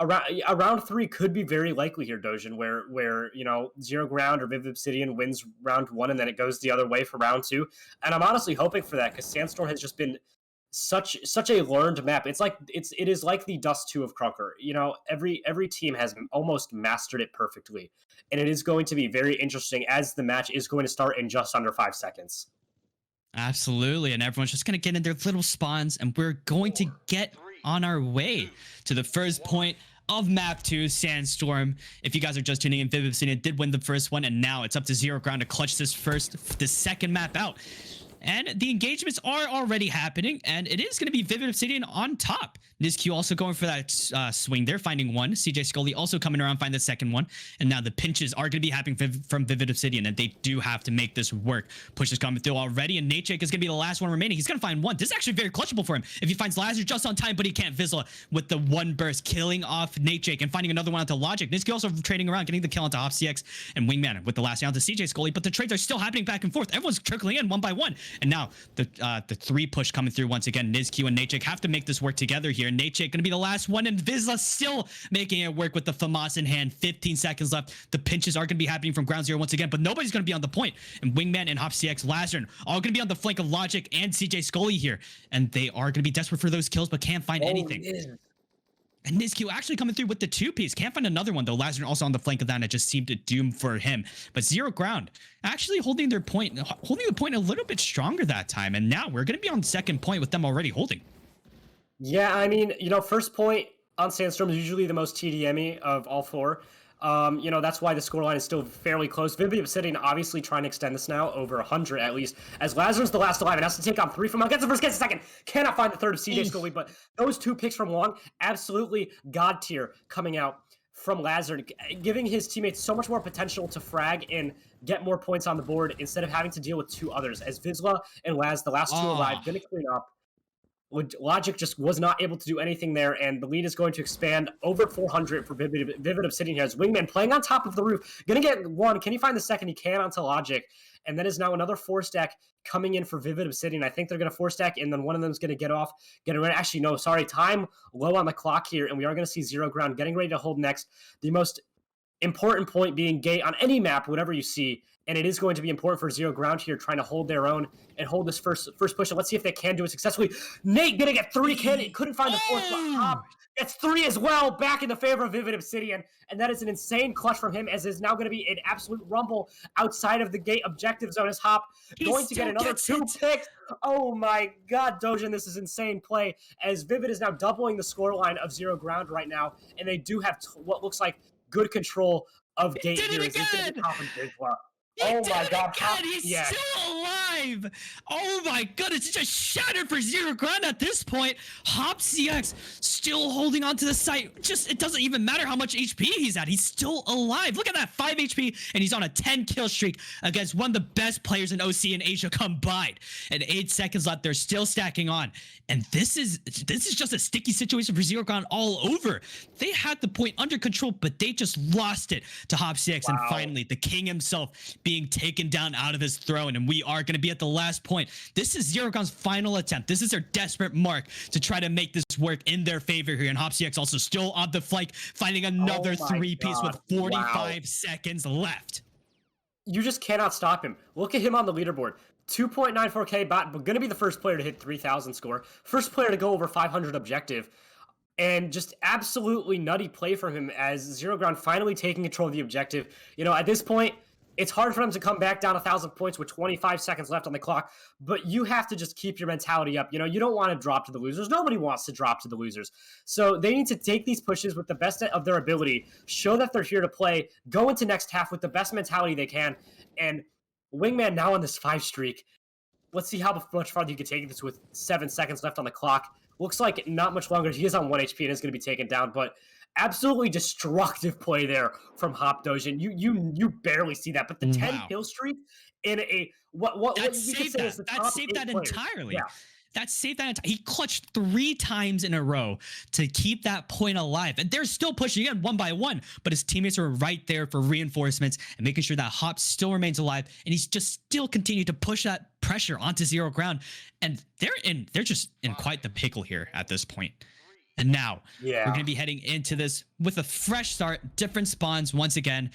around 3 could be very likely here, Dojin, where Zero Ground or Vivid Obsidian wins round 1 and then it goes the other way for round 2. And I'm honestly hoping for that because Sandstorm has just been such a learned map. It is like the Dust 2 of Krunker. Every team has almost mastered it perfectly, and it is going to be very interesting as the match is going to start in just under 5 seconds. Absolutely, and everyone's just going to get in their little spawns, and we're going to get on our way to the first point of map 2, Sandstorm. If you guys are just tuning in, Vivid Obsidian did win the first one, and now it's up to Zero Ground to clutch the second map out. And the engagements are already happening, and it is going to be Vivid Obsidian on top. NizQ also going for that swing there, finding one. CJ Scully also coming around, find the second one. And now the pinches are going to be happening from Vivid Obsidian, and they do have to make this work. Push is coming through already, and Natechik is going to be the last one remaining. He's going to find one. This is actually very clutchable for him. If he finds Lazarus just on time, but he can't Vizsla with the one burst, killing off Natechik and finding another one onto Logic. NizQ also trading around, getting the kill onto OpsCX and Wingman with the last down to CJ Scully, but the trades are still happening back and forth. Everyone's trickling in one by one. And now the 3 push coming through once again. NizQ and Natechik have to make this work together here. Natechik going to be the last one, and Vizsla still making it work with the FAMAS in hand. 15 seconds left. The pinches are going to be happening from ground zero once again, but nobody's going to be on the point. And Wingman and HopCX Lazarn all going to be on the flank of Logic and CJ Scully here, and they are going to be desperate for those kills, but can't find anything. Yeah. And NizQ actually coming through with the 2-piece. Can't find another one, though. Lazarn also on the flank of that, and it just seemed to doom for him. But Zero Ground actually holding the point a little bit stronger that time. And now we're going to be on second point with them already holding. Yeah, I mean, first point on Sandstorm is usually the most TDM-y of all 4. That's why the scoreline is still fairly close. Vivid Obsidian obviously trying to extend this now over 100 at least, as Lazarus the last alive and has to take on 3 from 1. Gets the first, gets the second. Cannot find the third of CJ Scully, but those 2 picks from 1, absolutely god tier coming out from Lazarus, giving his teammates so much more potential to frag and get more points on the board instead of having to deal with 2 others. As Vizsla and Laz, the last 2 alive, going to clean up. Logic just was not able to do anything there, and the lead is going to expand over 400 for Vivid Obsidian here. As Wingman playing on top of the roof, going to get 1. Can he find the second? He can onto Logic, and then is now another 4-stack coming in for Vivid Obsidian. I think they're going to 4-stack, and then one of them is going to get off. Actually, no, sorry, time low on the clock here, and we are going to see Zero Ground getting ready to hold next. The most important point being gate on any map, whatever you see, and it is going to be important for Zero Ground here, trying to hold their own and hold this first push. And let's see if they can do it successfully. Nate gonna get 3. Couldn't find the 4th, but Hop gets 3 as well, back in the favor of Vivid Obsidian. And that is an insane clutch from him, as is now going to be an absolute rumble outside of the gate objective zone as Hop going to get another 2 picks. Oh my god, Dojin, this is insane play, as Vivid is now doubling the scoreline of Zero Ground right now, and they do have what looks like good control of gate here. Oh my god, he's still alive! Oh my goodness, it's just shattered for Zero Ground at this point. HopCX still holding on to the site. It doesn't even matter how much HP he's at. He's still alive. Look at that, 5 HP, and he's on a 10 kill streak against one of the best players in OC and Asia combined. And 8 seconds left, they're still stacking on. And this is just a sticky situation for Zero Ground all over. They had the point under control, but they just lost it to HopCX. Wow. And finally, the king himself being taken down out of his throne, and we are going to be at the last point. This is Zero Ground's final attempt. This is their desperate mark to try to make this work in their favor here, and HopCX also still on the flank, finding another 3-piece with 45 seconds left. You just cannot stop him. Look at him on the leaderboard. 2.94k bot, but going to be the first player to hit 3,000 score. First player to go over 500 objective. And just absolutely nutty play from him, as Zero Ground finally taking control of the objective. At this point, it's hard for them to come back down 1,000 points with 25 seconds left on the clock, but you have to just keep your mentality up. You don't want to drop to the losers. Nobody wants to drop to the losers. So they need to take these pushes with the best of their ability, show that they're here to play, go into next half with the best mentality they can, and Wingman now on this 5 streak. Let's see how much farther you can take this with 7 seconds left on the clock. Looks like not much longer. He is on 1 HP and is going to be taken down, but absolutely destructive play there from Hop Dojin. You barely see that, but the 10 kill streak in a what you could say is the top 8 players. That entirely. Yeah. That saved that. He clutched 3 times in a row to keep that point alive. And they're still pushing in one by one, but his teammates are right there for reinforcements and making sure that Hop still remains alive. And he's just still continuing to push that pressure onto Zero Ground. And they're just in quite the pickle here at this point. And now Yeah. we're going to be heading into this with a fresh start, different spawns once again.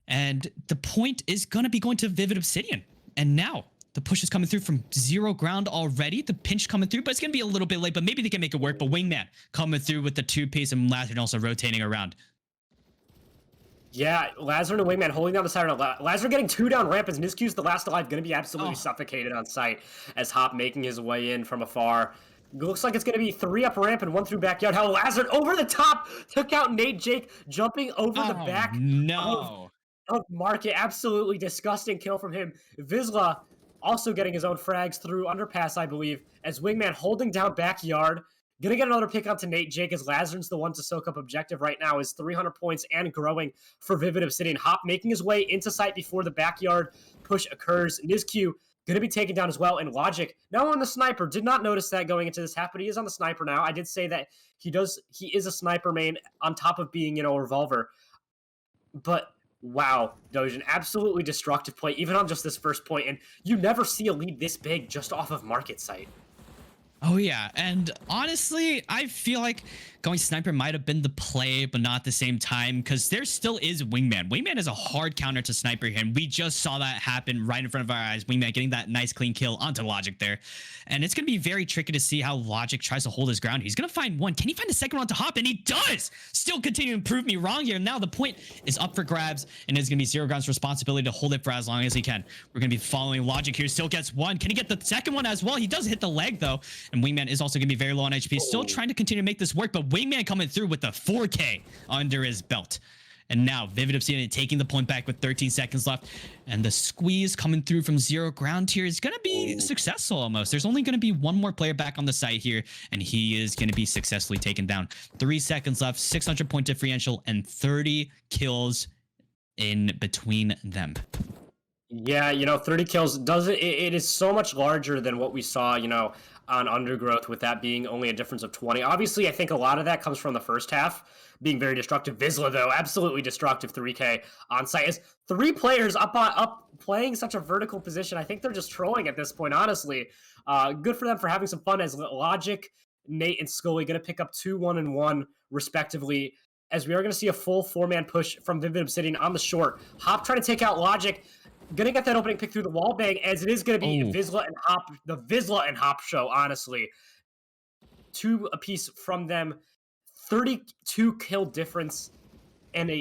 And the point is going to be going to Vivid Obsidian. And now the push is coming through from zero ground already. The pinch coming through, but it's going to be a little bit late, but maybe they can make it work. But Wingman coming through with the 2-piece and Lazard also rotating around. Yeah, Lazar and Wingman holding down the side. Lazar getting 2 down ramp as Nizcu's the last alive, going to be absolutely suffocated on site as Hop making his way in from afar. Looks like it's going to be 3 up ramp and 1 through backyard. How Lazard over the top took out Nate Jake, jumping over the back of Market. Absolutely disgusting kill from him. Vizsla also getting his own frags through underpass, I believe, as Wingman holding down backyard. Gonna get another pick onto Nate Jake as Lazar's the one to soak up objective right now, is 300 points and growing for Vivid Obsidian. Hop making his way into sight before the backyard push occurs. Nizcu gonna be taken down as well, and Logic now on the sniper. Did not notice that going into this half, but he is on the sniper now. I did say that he is a sniper main on top of being, a revolver. But wow, Dojin, absolutely destructive play, even on just this first point, and you never see a lead this big just off of market site. Oh yeah, and honestly, I feel like going sniper might have been the play, but not at the same time, because there still is Wingman. Wingman is a hard counter to sniper here, and we just saw that happen right in front of our eyes. Wingman getting that nice clean kill onto Logic there, and it's going to be very tricky to see how Logic tries to hold his ground. He's going to find one. Can he find the second one to Hop? And he does! Still continuing to prove me wrong here. Now the point is up for grabs, and it's going to be Zero Ground's responsibility to hold it for as long as he can. We're going to be following Logic here. Still gets one. Can he get the second one as well? He does hit the leg, though, and Wingman is also going to be very low on HP. Still trying to continue to make this work, but Wingman coming through with the 4K under his belt. And now Vivid Obsidian taking the point back with 13 seconds left. And the squeeze coming through from zero ground here is going to be successful almost. There's only going to be one more player back on the site here, and he is going to be successfully taken down. 3 seconds left, 600 point differential, and 30 kills in between them. Yeah, 30 kills it is so much larger than what we saw, on Undergrowth, with that being only a difference of 20. Obviously, I think a lot of that comes from the first half being very destructive. Vizsla, though, absolutely destructive 3K on site. As 3 players up playing such a vertical position, I think they're just trolling at this point, honestly. Good for them for having some fun, as Logic, Nate, and Scully going to pick up 2, 1, and 1, respectively, as we are going to see a full 4-man push from Vivid Obsidian on the short. Hop trying to take out Logic. Gonna get that opening pick through the wall bang, as it is gonna be Vizsla and Hop, the Vizsla and Hop show, honestly. 2 apiece from them, 32 kill difference, and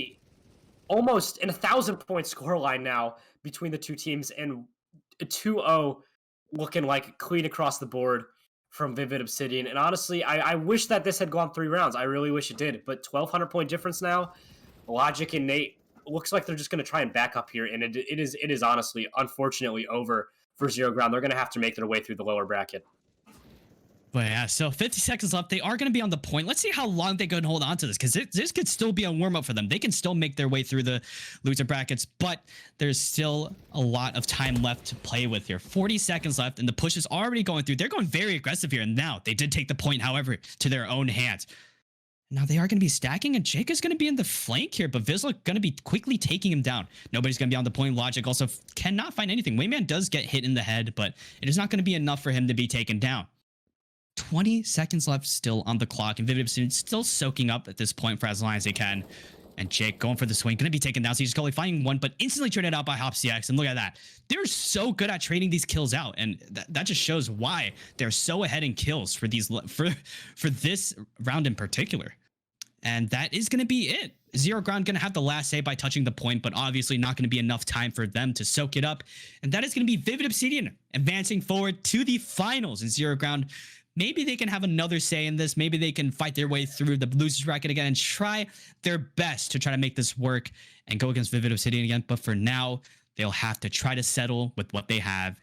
almost an 1,000-point scoreline now between the two teams, and a 2-0 looking like clean across the board from Vivid Obsidian. And honestly, I wish that this had gone 3 rounds. I really wish it did, but 1,200-point difference now. Logic and Nate looks like they're just going to try and back up here, and it is honestly, unfortunately, over for Zero Ground. They're going to have to make their way through the lower bracket. But yeah, so 50 seconds left. They are going to be on the point. Let's see how long they can hold on to this, because this could still be a warm-up for them. They can still make their way through the loser brackets, but there's still a lot of time left to play with here. 40 seconds left, and the push is already going through. They're going very aggressive here, and now they did take the point, however, to their own hands. Now they are going to be stacking, and Jake is going to be in the flank here, but Vizsla going to be quickly taking him down. Nobody's going to be on the point. Logic also cannot find anything. Wayman does get hit in the head, but it is not going to be enough for him to be taken down. 20 seconds left still on the clock, and Vivid Obsidian still soaking up at this point for as long as they can. And Jake going for the swing, going to be taken down. So he's only finding one, but instantly traded out by Hop CX. And look at that. They're so good at trading these kills out. And that just shows why they're so ahead in kills for these for this round in particular. And that is going to be it. Zero Ground going to have the last say by touching the point, but obviously not going to be enough time for them to soak it up. And that is going to be Vivid Obsidian advancing forward to the finals. And Zero Ground, maybe they can have another say in this. Maybe they can fight their way through the losers bracket again and try their best to try to make this work and go against Vivid Obsidian again. But for now, they'll have to try to settle with what they have